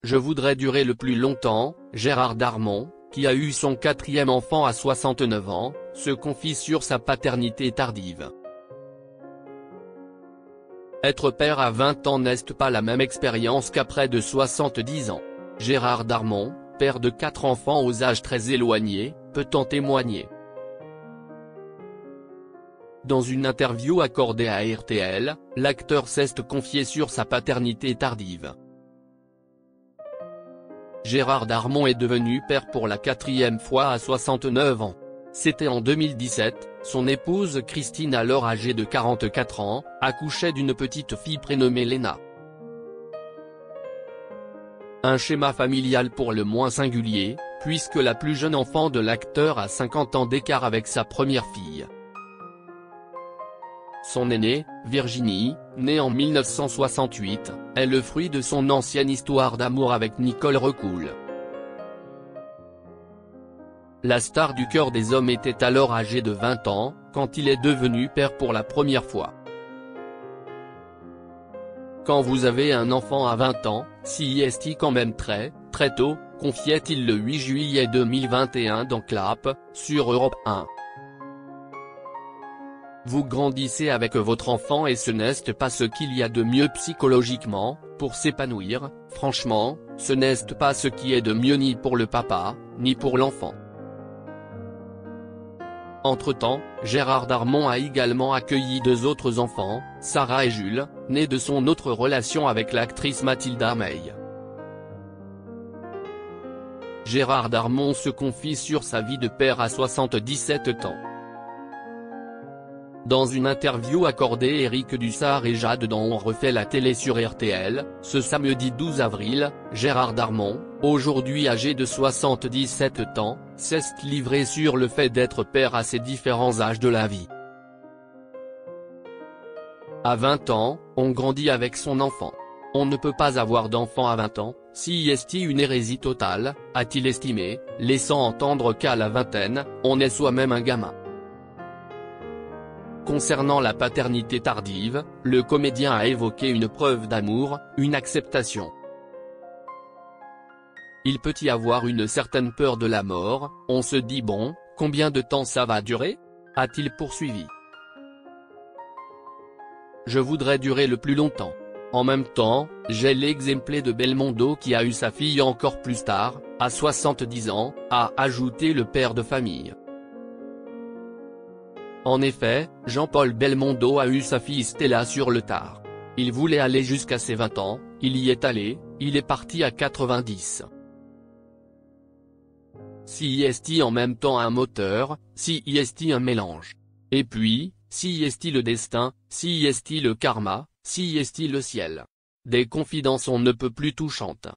Je voudrais durer le plus longtemps. Gérard Darmon, qui a eu son quatrième enfant à 69 ans, se confie sur sa paternité tardive. Être père à 20 ans n'est pas la même expérience qu'à près de 70 ans. Gérard Darmon, père de 4 enfants aux âges très éloignés, peut en témoigner. Dans une interview accordée à RTL, l'acteur s'est confié sur sa paternité tardive. Gérard Darmon est devenu père pour la 4e fois à 69 ans. C'était en 2017, son épouse Christine, alors âgée de 44 ans, accouchait d'une petite fille prénommée Léna. Un schéma familial pour le moins singulier, puisque la plus jeune enfant de l'acteur a 50 ans d'écart avec sa première fille. Son aînée, Virginie, née en 1968, est le fruit de son ancienne histoire d'amour avec Nicole Recoul. La star du cœur des hommes était alors âgée de 20 ans, quand il est devenu père pour la première fois. Quand vous avez un enfant à 20 ans, c'est quand même très tôt, confiait-il le 8 juillet 2021 dans Clap, sur Europe 1. Vous grandissez avec votre enfant et ce n'est pas ce qu'il y a de mieux psychologiquement, pour s'épanouir. Franchement, ce n'est pas ce qui est de mieux ni pour le papa, ni pour l'enfant. Entre-temps, Gérard Darmon a également accueilli 2 autres enfants, Sarah et Jules, nés de son autre relation avec l'actrice Mathilda May. Gérard Darmon se confie sur sa vie de père à 77 ans. Dans une interview accordée Éric Dussart et Jade dans On refait la télé sur RTL, ce samedi 12 avril, Gérard Darmon, aujourd'hui âgé de 77 ans, s'est livré sur le fait d'être père à ces différents âges de la vie. À 20 ans, on grandit avec son enfant. On ne peut pas avoir d'enfant à 20 ans, c'est une hérésie totale, a-t-il estimé, laissant entendre qu'à la vingtaine, on est soi-même un gamin. Concernant la paternité tardive, le comédien a évoqué une preuve d'amour, une acceptation. Il peut y avoir une certaine peur de la mort, on se dit bon, combien de temps ça va durer ? A-t-il poursuivi. Je voudrais durer le plus longtemps. En même temps, j'ai l'exemple de Belmondo qui a eu sa fille encore plus tard, à 70 ans, a ajouté le père de famille. En effet, Jean-Paul Belmondo a eu sa fille Stella sur le tard. Il voulait aller jusqu'à ses 20 ans, il y est allé, il est parti à 90. C'est en même temps un moteur, c'est un mélange. Et puis, c'est le destin, c'est le karma, c'est le ciel. Des confidences on ne peut plus touchantes.